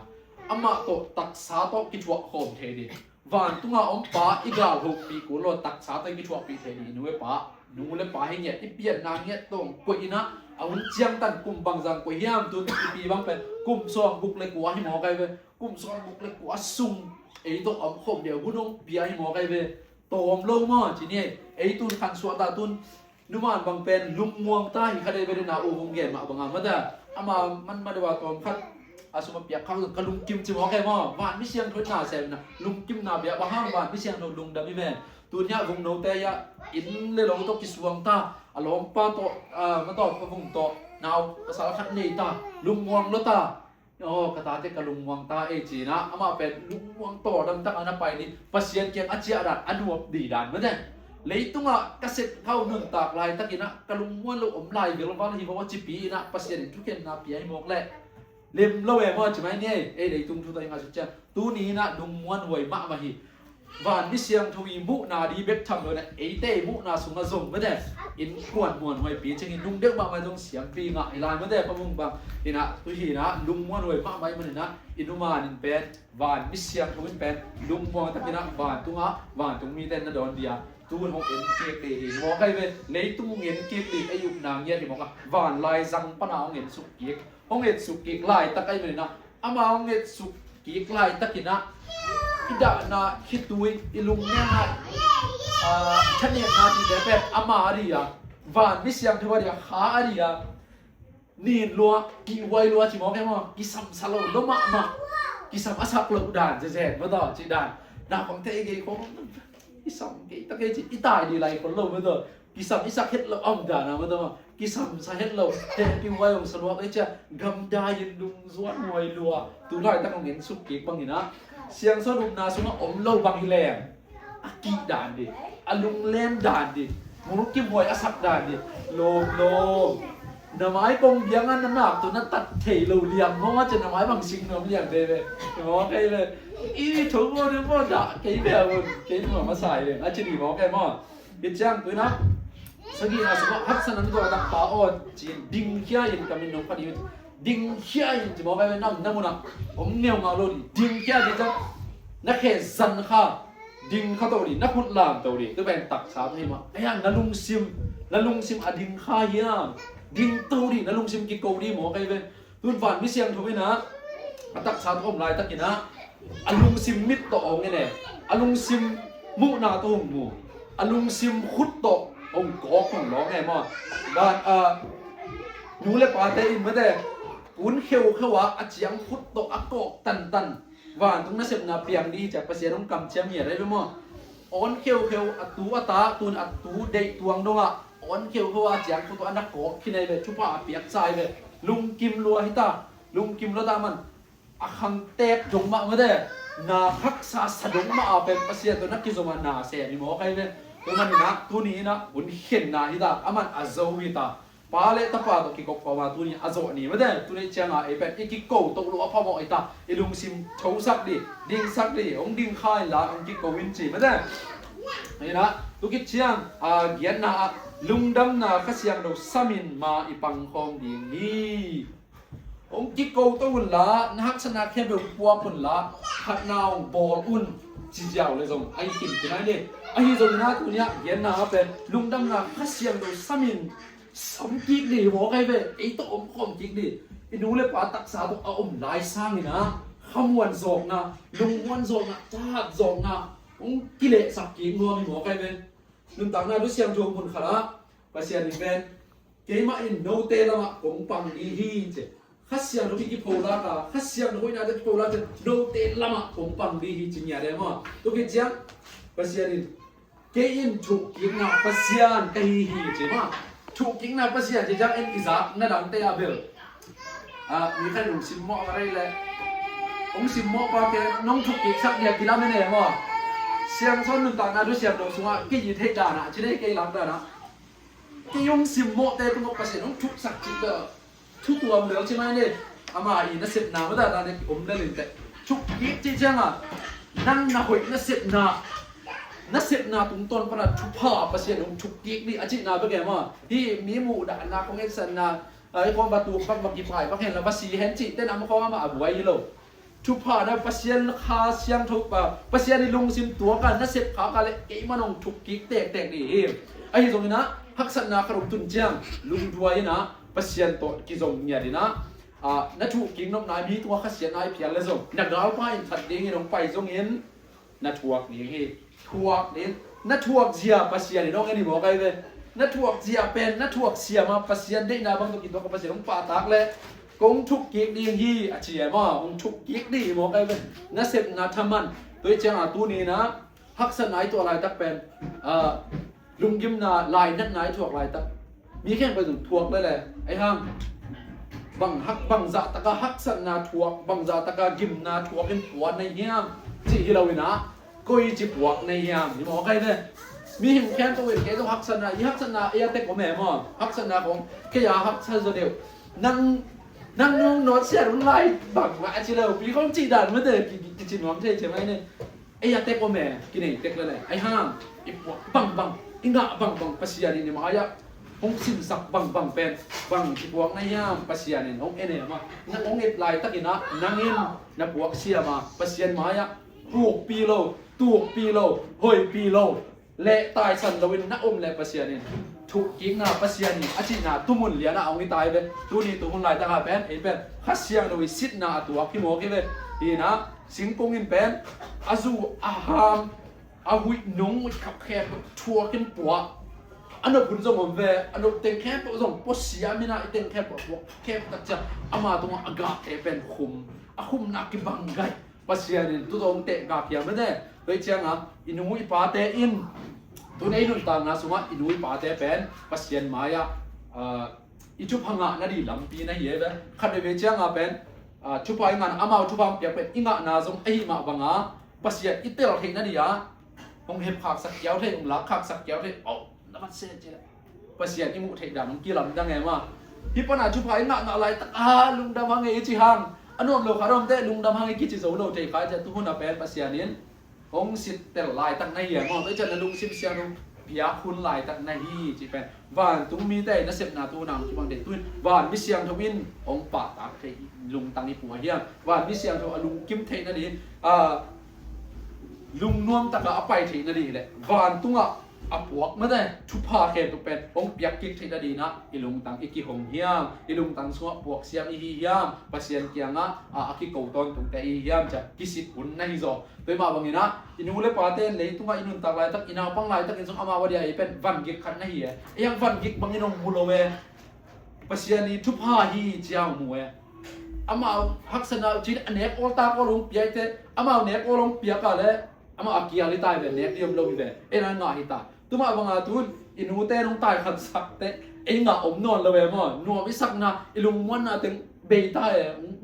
ama to tak sa to ki chua khom the di van tunga om pa I ga hu pi ku lo tak sa to ki chua pi the di nu le pa he nge I pian na nge tong ko ina awun chiang tan kum bang jang ko hiam tu pi bang pen kum song buk le ku hi mo kai ve kum song buk le ku asung ei to om khom dia hunong pi hi mo kai ve tom lo mo chi ni ei tun khan suwa ta tun numan bang pen lung muang ta hi khade be na u hung ge ma bang ma da ama man ma de wa tom khat asuma pia khang ka lung kim chi mo kai mo wan mi siang thoi na se na lung kim na bia ba hang wan mi siang no lung da mi ve tu nya vung no te ya in le lo to ki suang ta alom pa to ma to pa vung to naw pasal khat nei ta lung muang lo ta kata te ka lung muang ta e chi na ama pe lung muang to dam tak ana pai ni pasien kyang achia dat anuop di dan ma den leitunga kaset thau nun tak lai takina kalung muan lo om lai gel wal hi bawa chipi na pasien tu ken na pi ai mok le lem lo e mo chi mai ni e leitung thu ta nga cha tu ni na lung muan hoi ma ma hi van mi siang thui mu na di bet tham lo na e te mu na sung na zong ma den in kuan muan hoi pi ching in lung dek ma ma jong siam pi nga ai lai ma de pa mung bang ina tu hi na lung muan hoi ma mai ma na inuma nin pen van mi siang thui pen lung muan takina van tunga van tung mi ten na don dia tuôn hông yến kiệt đi mò cái về lấy tu yến kiệt đi ai dục nàng nhẹ thì mò cái vàn lai răng pan áo yến sụp kiệt hông yến sụp kiệt lại ta cái về na ama hông yến sụp kiệt lại ta kina ida na hitui ilung nya na chân yến na thì đẹp đẹp ama ari à vàn biết xem thôi đi khá ari à nhìn lúa kỳ quay lúa chỉ mò cái mò kỳ sầm salo lỗ mà kỳ sầm asap lỗ đàn dễ dễ với đó chị đàn nào còn thấy cái có kisam cái ta cái chỉ tài đi lại còn lâu bây giờ kisam ít sắc hết lâu ông đã nào bây giờ kisam sa hết lâu thế cái quay ông sờ loa đấy chứ gầm đai yên đung ruột ngồi lùa tu lại ta còn nghiến sụp kiệt bằng gì nữa เสียงสนุกนาสุงอมเล่าบางแรงอากีด่านดิอาลุงเล่มด่านดิมุรุกิมหวยอาสักด่านดิโลหน่อไม้กงเบียงอันน้ำหนักตัวนั้นตัดเทเราเลี้ยงเพราะว่าจะหน่อไม้บางสิ่งเราเลี้ยงได้เลยหมอใครเลยอีถุงมือนึกว่าด่าใครแบบใครหมอมาใส่เลยอาจจะดีหมอใครมั่งยิดจังตัวนะสกีนาสุงฮัตสันนั้นตัวตักปาออนจีนดิ้งเขี้ยอินกามินน้องพันธุ์ดิ้งเขี้ยอินจะหมอใครเป็นน้ำมุนักผมเหนียวมาโลดีดิ้งเขี้ยดิจังนักเขสันค่ะดิ้งข้าตัวดีนักพุทธลามตัวดีตัวเป็นตักสามให้มาไอ้ยังนั่นลุงซิมอดิ้งข้าเยี่ยมดิ้งตัวดีนั่นลุงซิมกิโกดีหมอใครเป็นตุนฝันไม่เสียงถูกไหมนะตักสามอมลายตักกินนะอลุงซิมมิดตัวองไงเนี่ยอลุงซิมมุนาตัวหมูอลุงซิมขุดตัวองกอของร้องไงมั่งบ้านหนูเล็กปาเตอินมาแต่กุนเขียวเขาว่าอาเจียงขุดตัวอักโกตันว่านตรงนั้นเสพนาเปียงดีจากภาษาต้องกำเชียมเหียได้ไหมมั่งอ่อนเขียวอัตูอัตาตูนอัตูเด็กตวงดงอ่ะอ่อนเขียวเขาว่าอาเจียงขุดตัวอันนักโกที่ในเลยชุบผ้าเปียกทรายเลยลุงกิมรัวฮิตาลุงกิมรัวตามันอาคังเตกจงมาเมื่อเด้นาฮักษาสะดงมาเป็นภาษาตัวนักกิจมานาเสียนี่หมอใครเนี่ยตัวมันนะตัวนี้นะอุ่นเห็นนาฮิตาอามันอาโซฮิตาปาเลตปาตัวกิกกว่าตัวนี้อาโซนี่ไม่ได้ตัวนี้เชียงอ่ะไอ้เป็นไอ้กิโกตกลงพ่อมองไอ้ตาไอ้ลุงซิมโชว์สักดิดิ้งสักดิองดิ้งข้ายละองกิโกวินจีไม่ได้นี่นะตัวกิเชียงเกียนนาลุงดำนาข้าเชียงเราสามินมาอีปังคองดีนี่องกิโกตัวหุ่นละนักชนะแค่แบบปัวหุ่นละขัดนาวบอลอุ่นจีเจ้าเลยส่งไอ้หินที่ไหนเนี่ยไอ้หินตรงนี้ตัวเนี้ยเกียนนาเป็นลุงดำนาข้าเชียงเราสามินสมจิกดิบอกใครไปไอ้ตัวอมคมจิกดิไอ้หนูเลยป่าตักษาบอกเอาอมลายสร้างนี่นะขมวนโศกนะลุงวนโศกนะจ้าโศกนะองกิเลสสักกี่งัวมีบอกใครเป็นลุงต่างหน้าดูเสียงโจมบุญขละภาษาดิเป็นเกมาอินโนเตละมะกงปังอีฮีเจข้าเสียงดูที่กิโพลากาข้าเสียงดูที่น่าจะกิโพลาจะโนเตละมะกงปังอีฮีจริงอย่างเดียวมั้งตัวกิจยังภาษาดิเกอินถูกกินนะภาษาเกฮีเจมั้งถูกกินนะภาษาจะจังเอ็นอิซ่านั่นดังเตะเบลมีใครหนุ่มซิมมออะไรเลยองซิมมอปาเตน้องถูกกินสักเดียวกินแล้วไม่เนี่ยมั้งเสียงซ้อนหนึ่งต่างนาดูเสียงโดนสุงอ่ะกี่ยีเทจานะชิ้นนี้กี่หลังเด้อนะกี่ยงซิมมอเตตุ้งก็ภาษาน้องถูกสักจิตเด้อทุกตัวเหลืองใช่ไหมเนี่ยอามาอีน่าเสพนาไม่ได้ตอนนี้ผมได้เลยแต่ถูกกินจริงจังอ่ะนั่งน่ะหอยน่าเสพนาตุ้งต้นปนัดชุบผ้าภาษาน้องถูกกินนี่อาจินาเป็นไงมั้งที่มีหมู่ด่านนาของเอสันนาไอ้ความประตูปักบักกี่ฝ่ายปักเห็นแล้วภาษีเห็นจิตแต่นำเขามาอาบไว้เลยทุกผ่านภาษาคาเสียงทุกภาษาในลุงซิมตัวกันนั่นเสพขากันเลยเกี่ยมันองทุกกิกแตกดีไอ้ที่ตรงนี้นะฮักษณะขรุตุนเจียงลุงด้วยนะภาษาตัวกิจงเนี่ยดีนะนั่นถูกกินน้ำนายมีตัวข้าเสียนายเพียรเลยส่งนักดาวไปถัดเด้งน้องไปส่งเห็นนั่นถูกนี่ถูกนี่นั่นถูกเสียภาษาในน้องไอ้นี่บอกไงเลยนั่นถูกเสียเป็นนั่นถูกเสียมาภาษาได้นะบางตัวกินตัวกับภาษาของป่าตักเลยกงทุกกิกดีฮีอาเจียมาองทุกกิกดีบอกไอ้เป็นนั่นเสพนาทำมันตัวเจ้าตัวนี้นะฮักษณะตัวอะไรตักเป็นลุงยิ้มนาลายนั่นไหนถูกลายตักมีแค่ไปถึงทวกเลยแหละไอ้ห้างบังฮักบังจะตะกะฮักษณะทวกบังจะตะกะยิ้มนาทวกเป็นผัวในเฮียมจีฮิเราวินะกุยจีผัวในเฮียมนี่บอกไอ้เนี่ยมีหิมแค่ตัวเองแค่ตัวฮักษณะยี่ฮักษณะยังเต็กกว่าแม่มั้งฮักษณะของแค่ยาฮักษณะเดียวนั่งนุ่งนอนเสียรุ่นไล่บังว่าชิลล์พี่เขาจีดันเมื่อเดือนกินน้ำเทใช่ไหมเนี่ยไอ้ยาเต็กว่าแม่กินเองเต็กเลยไอ้ห้างไอ้ผัวบังอิงะบังภาษาเนี่ยมาอยากห้องสินสักบังเป็นบังที่พวกนายามภาษาเนี่ยห้องเอเนี่ยมานั่งห้องเอ็ดลายตะกินะนั่งอินนับพวกเสียมาภาษามาอยากปลูกปีโลตูกปีโลหอยปีโลเละตายสันเราเป็นนักอมเละภาษาเนี่ยถูกกินนะภาษาเนี่ยอาชีพนะตุ้มุนเลี้ยนะเอาไม่ตายเป็นตัวนี้ตัวคนลายตะกาเป็นไอ้เป็นฮัสเซียงเราวิสิตนะตัวพี่หมอกี่เป็นดีนะสิงคงอินเป็นอาซูอาหามอาหุยนุ่งขับแคบทัวขึ้นปัวอันนั้นคุณสมบัติอันนั้นเต็งแคบส่งปุ๊บเสียไม่น่าเต็งแคบพวกแคบตัดจะอามาตรงอากาศเป็นคุมอาคุมนักกิบังไงภาษาเนี่ยตัวตรงเตะกาเพียงไม่ได้เลยเชียงอ่ะอินุยปาเตอินตัวนี้นุ่นต่างนะสมมติอินุยปาเตเป็นภาษาหมายอิจุพังอ่ะนั่นดีลำปีนั่นเหี้ยเป็นขัดเวเชียงอ่ะเป็น ชุพายงานอามาชุพามเปียกเป็ดอิงะนาซงไอมาบังอาปัสยาอิเตลเทนันยาองเห็บขากสักเกียวเทองลักขากสักเกียวเทโอ้น้ำมันเสียจริงปัสยาอิมุเทดามันกี่ลำดังไงมาฮิปนาชุพายงะอะไรตะลุงดำฮังเอจิฮังอันนู้นโลคารอมเตลุงดำฮังเอกิจิโซโนเทขายจะทุกคนนับเป็นปัสยานินองสิเตลลายตั้งในเหี้ยมองไอจันลุงสิบเสียนุพิยาคุณลายตั้งในฮีจีเป็นวานตุ้งมีแต่นักเสพนาตัวนางที่บางเด็กตุ้นวานมิเสียงทวินองป่าตากเทลุงตังนี่ปัวเฮียวานมิเสียงทวลุงกิมเทนั่นนี่ลุงนวมตะกะอไปเทนั่นนี่แหละวานตุ้งอ่ะอปวกเมื่อได้ชุพาเขตุเป็นองเปียกกิกเทนั่นนี่นะอีลุงตังอีกิหงเฮียมอีลุงตังสัวปวกเสียมอีเฮียมปัสเซียนเกียงอ่ะอากิโกตอนตุงแต่อีเฮียมจะกิสิบุญในโซโดยมาบางทีนะอินูเลปาเต้นเลยตุ้งอินุนตักลายตักอินาปังลายตักอินสงอามาวดีไอเป็นวันกิกขันนะเฮียยังวันกิกบางอินงบุโลเวปัสเซียนีชุพาฮีเจียงมวยอามาฮักษณะจีนเนกโอตาโอลงเปียเตอามาเนกโอลงเปียกันเลยอามาอากิอาลิตายเป็นเนกเดียมลงอีเวเอ็นงาฮิตาตุ้มาบางอาตุนอินูเต้ลงตายขัดสักเตเอ็งงาอมนอนเลยมั้งนัววิสักนะอิลุงวันน่ะถึงเบย์ตาย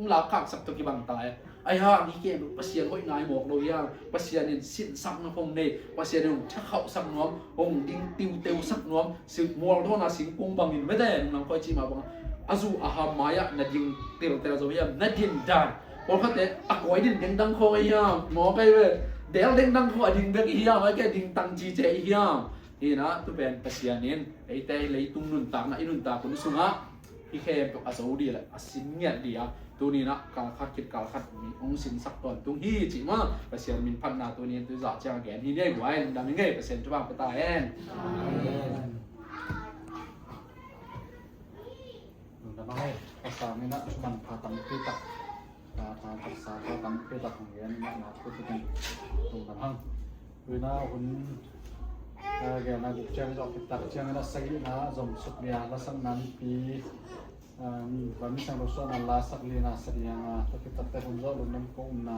หลักขักสักตัวกี่บังตายไอ้ห่างนี่เกมปัสเซียนห้อยนายหมอกโดยย่างปัสเซียนสิ้นสักนะพงเนปัสเซียนถ้าเขาสักน้อมองดิ้งติวเตวสักน้อมสืบมัวโทนาสิงกุงบางอินไม่ได้น้องคอยจีมาบังอาซูอาฮามายะนัดยิงเตลเตลโซยามนัดยิงได้พอเขาเตะอักไว้ดินเด้งดังคอยย่างหมอไปเว้ยเดี๋ยวเด้งดังคอยดิ้งเบกย่างไว้แกดิ้งตังจีเจย่างนี่นะตัวเป็นปัสเซียนินไอ้แต่เลยตุ้งนุนตากนะอินุนตาคนสุงะที่เข้มกับอาซูดีแหละอาสินเงียดีอ่ะตัวนี้นะการคัดคิดการคัดมีองค์สินสักตอนตรงที่จริงว่าเปอร์เซ็นต์มินพันนาตัวนี้ตัวจะจ้างแกนที่ได้ไว้ดังนี้ไงเปอร์เซ็นต์จะบ้างไปตายเองดังนั้นให้ภาษาไม่นะมันพาตังพิตักพาภาษาพาตังพิตักของเรียนนะก็จะเป็นตรงนั้นคือนะคุณแกนะบุกเชียงจอกพิตักเชียงนะสักนะจมสุกเรียละสักนั้นปีวันนี้ฉันรู้สึกนั่นลาสักลีน่าสักอย่างถ้าคิดแต่ผมจะรู้น้ำกุ้งนะ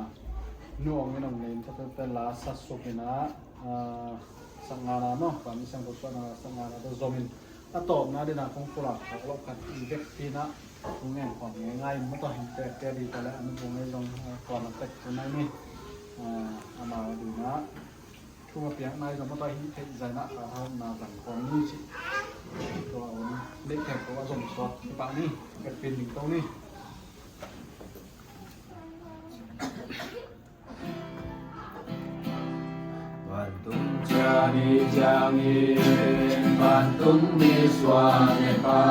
นุ่งไม่น้ำเลี้ยงถ้าแต่ลาสักสุกินะสังงานเนาะวันนี้ฉันรู้สึกนะสังงานตัวจมินถ้าตอบนะดีนะคงปรับถ้าเราขัดอีเด็กปีนะคงง่ายของง่ายไม่ต้องเห็นแต่ดีแต่ละอันนี้คงไม่ลงก่อนมันเต็มตัวไหนนี่เอามาดูนะช่วงเปียกในสมมติว่าที่เทใจนะเขามาหลังของนี่สิตัวเล็กแข็งตัวสมสดปะนี่กับเป็นหนึ่งตรงนี้วันตุงจานิจามิวันตุงมิสวานิปา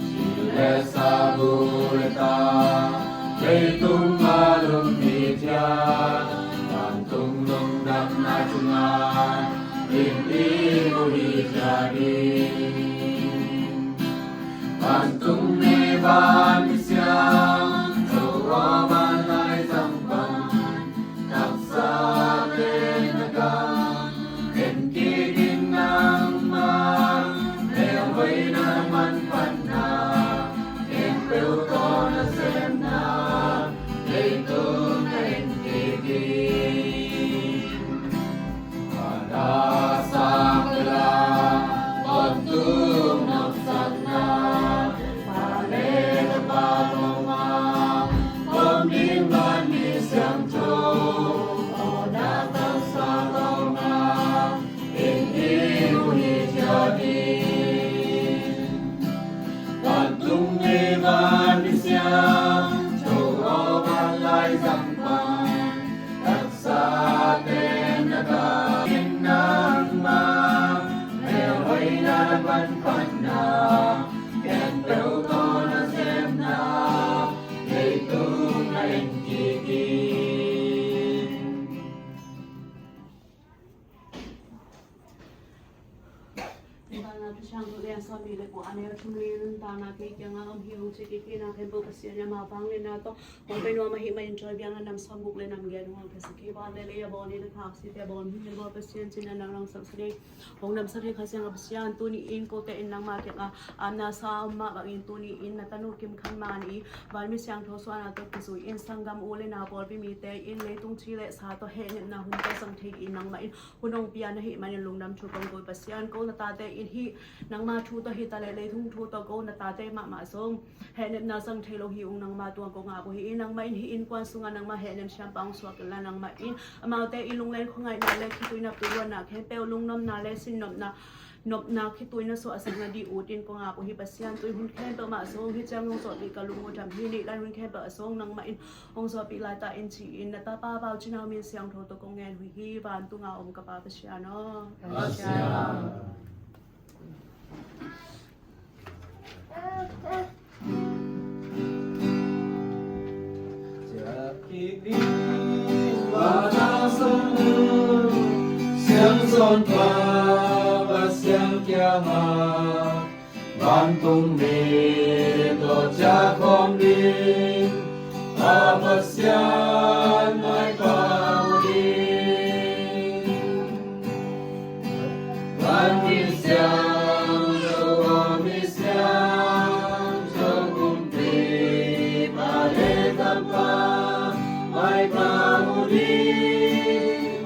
สิเลสาบุรตาเวตุงมาลุมิจาวันตุงลุงดัมนาจุงาอินอิบุหิจานิวันตุงเนวามิสยาโตโรมาไลสัมปันทักษาเตนะกาเห็นกีดินนางมาเอวไว้นามันปันนาเห็นเปลวตอนเสมนาเห็นตุงเห็นกีดินอาดาสักลาบนตุงนับสักนาปาเลปาโตมาบนดินบ้านมีเสียงโจโอนาตัสสะโตมาอินอิวหิจานิวันตุงเนวานิสยาโจโอบันไลสัมปันรักษาเตนะกาอินนังมาเอวไว้นาบันปันนาแกนเปลวโตนะเซมนาเอตุงเอ็นกีกิBana tu sang tu yang sabi le ko ane tu ni ta na ke yang am hiu se ke na ke bo pasia nya ma bang le na to ko pe no ma hi ma enjoy biang nam sam buk le nam ge no ke se ke ba le le ya bo ni le khap si te bon ni bo pasia chin na nang sam se hong nam sa ke khasiang pasia tu ni in ko te in nang ma ke a na sa ma ba in tu ni in na tanu kim khan ma ni ba mi siang tho so na to ki su in sangam o le na bol bi mi te in le tung chi le sa to he na hum ta sang thei in nang ma in hunong pia na hi ma ni lung nam chu kong ko pasia ko na ta te in hi นางมาทูตหิตะเลเลยทุ่งทูตโกนตาเตมามาทรงแห่เนบนาสังเทโลหิองนางมาตัวกงอาบุหินางมาอินหินกวนสุงนางมาแห่เนมชัมปังสวกละนางมาอินอมาเตอิลุงเลนคงไงนาเลคิตุยนับตุวนาแค่เปลลุงนมนาเลสินนมนานบนาคิตุยนสวสังนาดีอูตินกงอาบุหิปัสยันตุยหุนแค่เปมาทรงฮิจังลงสดลีกะลุงโมจำฮินิไลหุนแค่เปทรงนางมาอินองสวปีลายตาอินชีอินนตาป้าเบาจินามีเสียงโทตกงแงนหุยฮีบานตุงาอมกะปาปัสยาโนปัสยาจากที่นี้ว่านาสมุเสียงสนฟ้าว่าเสียงเกียงมาบ้านตุงมีต่อจากความดีอาภัสยานไม่กล่าวดีบ้านมีเสียงตัวมีเสียงจงกุมปีมาเลตัมปาไม่กล่าวดี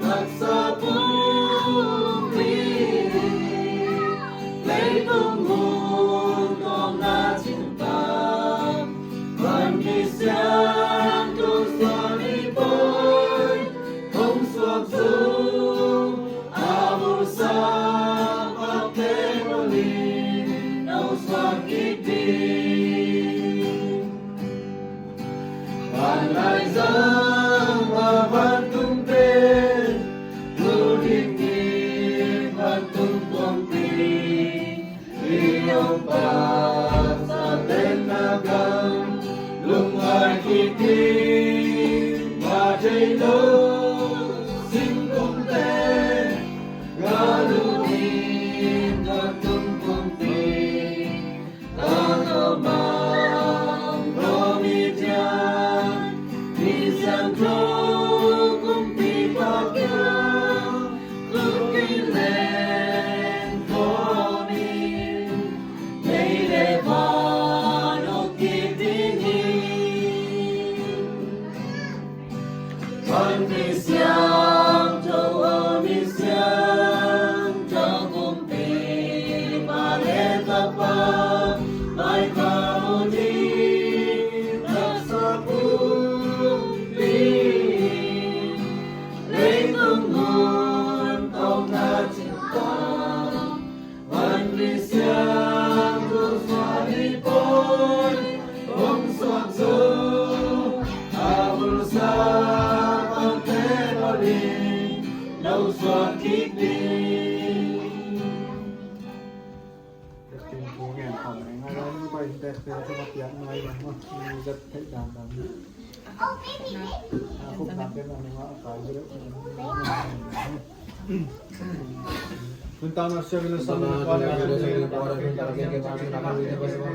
รักษาผู้ดีเลยต้องหูต้องนาจินตาบ้านมีเสียงทุกสานิบอยคงสวบสูงอาบุษาปักเทโรลีเอาสวากิดีบ้านไรซังว่าบ้านตุ้งเตดูดิงกีบ้านตุ้งปวงปีที่ยงปาสะเต็นนากังลุงอาคิดีมาใจโลสิงกุมเตกาลูดีบ้านตุ้งปวงปีตาโนมาโรมิจามีเสียงโทกุมปีปากยาลุกกิเลนโคนีเลเลพานกกิตินีวันมีเสียงเจ้ามีเสียงเจ้ากุมปีมาเลตาปาไม่กล่าวดีรักษาผู้ดีเลยต้องหูต้องนาจินตาวันมีเสียงทุกสานิบอยองสวบสูงอาบุษาปักเทโรลีเราสวบคิดดี จะจึงผู้แง่ทำง่ายๆแล้วนี่ไปแต่เสียสมาธิน้อยมันมีจะให้ดามๆคุกนับเป็นอันนึงว่าตายเยอะคุณตามาเชื่อเลยสมัยก่อนเนี่ยเราจะบอกว่าเราจะเก็บความเป็นธรรมะไว้ใน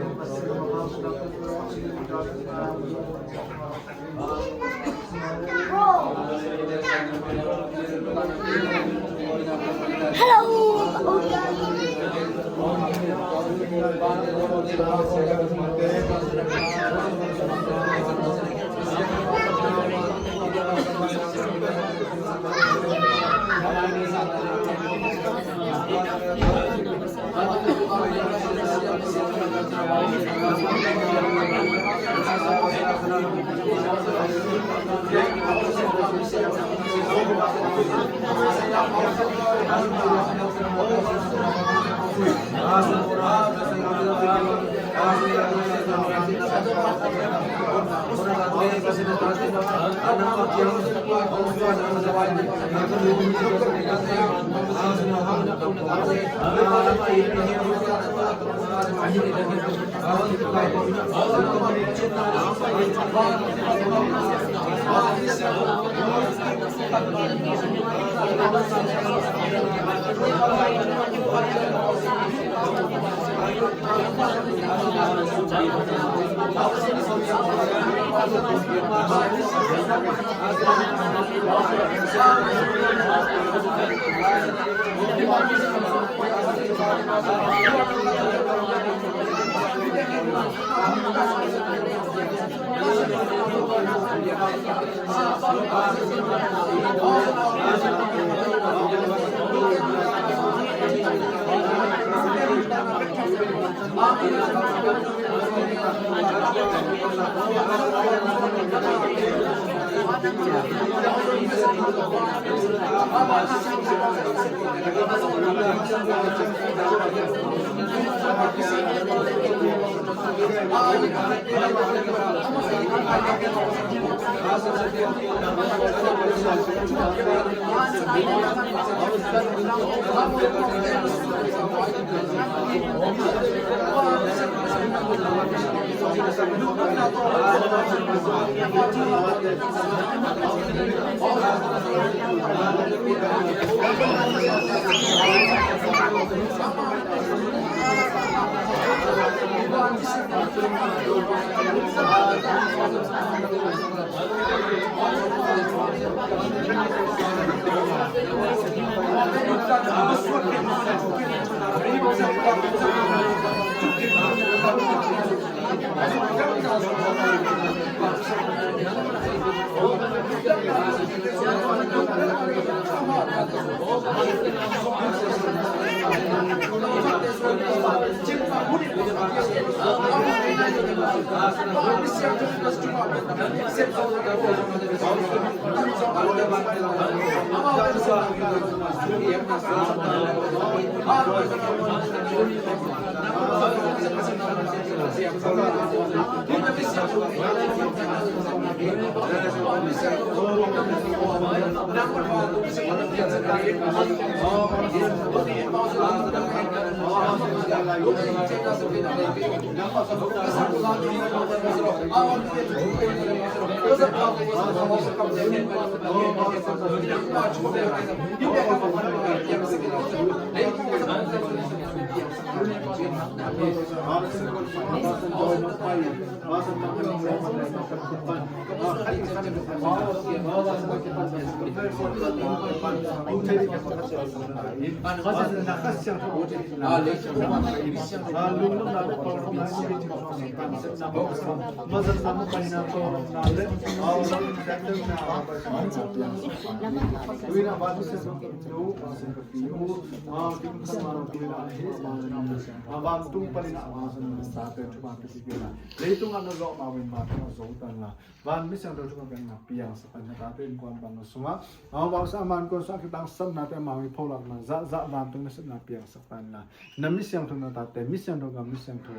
Leitung ano lo mawin ma so tan la van misang do ko ben na piang sa pan ta ten kwan bang sunga ba sa man ko sa kitang sam na te mawi pholak na za za van tung na sa na piang sa pan na na misang thung na ta te misang do ga misang tho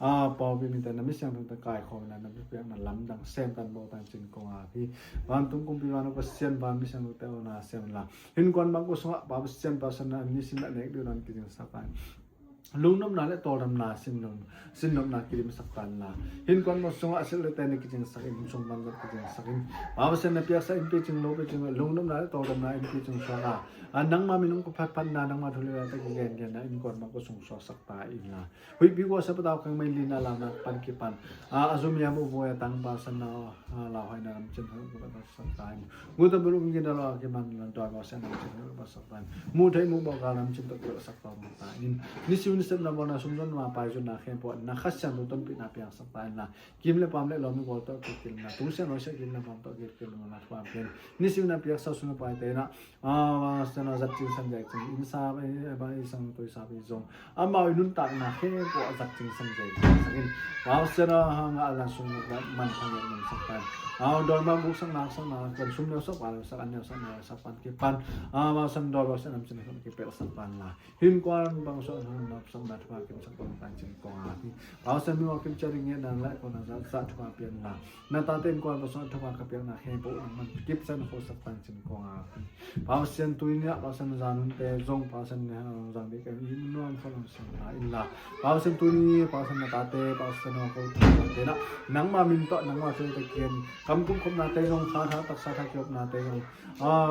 pa bi mi ta na misang do ta kai kho na na piang na lam dang sem tan bo tan chin ko a hi van tung kum pi wan ko sian van misang do te na sem la hin kwan bang ko sunga ba sian pa san na ni sin na nek do nan ki sa pan lung nom na le to dam na sin nom na kirim saktan na hin kon mo sunga asil le tane ki jing sakin sung ban ki jing sakin ba sen na pia sa impe jing lo pe jing lung nom na le to dam na impe jing sanga anang ma minung ko phat phan na nang ma thule la ta ki gen gen na in kon ma ko sung so sakta in la hui bi ko sa pataw kang mai lina la na pan ki pan azum ya mo boya tang ba san na la hai na nam chen ko ba sakta mu ta bulu ngi na la ki man lan to ba sen na chen ba sakta mu thai mu ba ga nam chen to ko sakta mu ta in ni si sep na bona sumjon ma pai jun na khem po na khas chan ton pi na piang sak pa na kim le pam le lo mi ko to ki na tu se no se kim na pam to ki na thwa pen ni si na piak sa su na pai te na sa na zat chin san jai chin in sa ba i sang to sa bi zong ma nun ta na khe ko zat chin san jai in wa se na nga la su na man phang ni sak pa doi ma bu sang na kan sum ne sa pa sa an ne sa na sa pan ki pan ma san do ba sa nam chin ki pe sa pan la hin kwan bang so na sang na thwa kim sang pan chin ko a ti ba sa mi wa kim charing ne na la ko na sa thwa pian na ta ten kwan ba sa thwa ka pian na khe po man kip san ko sa pan chin ko a ba sen tu ni ba san zanun te zong pa san ne zang de ka in no an phong san la in la ba sen tu ni ba san na ta te ba san ko te na nang ma min to nang ma chen te kien kam kum khom na te zong kha tha tak sa tha kyop na te zong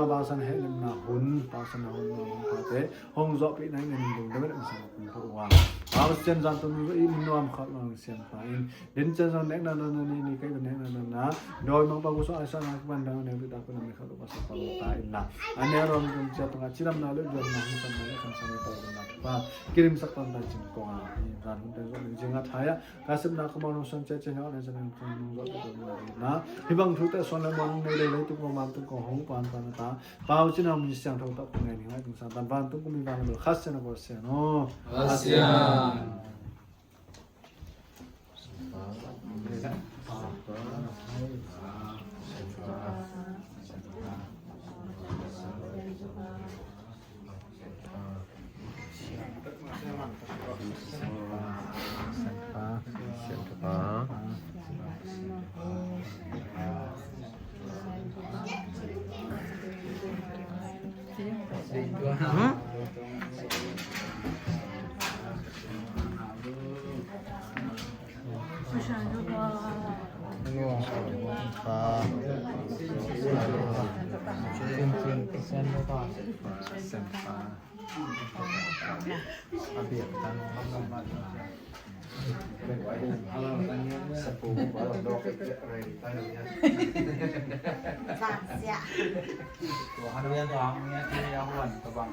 ba san he na hun ba san na hun na te hong zo pi nai ne ding de me sa ko wa ba sen zan tu ni i min no am kha na sen pa in den chen zan nek na ni kai ne na doi mang ba ko so asa na ban dang ne bi ta ko na me kha do ba sa pa ta in la ane ron kum cha tu chiram na le jon na ni san na kan sa ne to na ba kirim sak tan ta chin ko a ran hun te zo ni jinga thaya ka sim na ko ma no san che che na ne san no zo na hi bang thu te son le mong ne le tu ko ma tu ko hong pan pan ta ba u chin na mi siang tho ta ngai ni hai tu san ban ban tu ko mi ban lo khas se na ko se no ASEAN Tuhan yang tuang nya ti ya huan tabang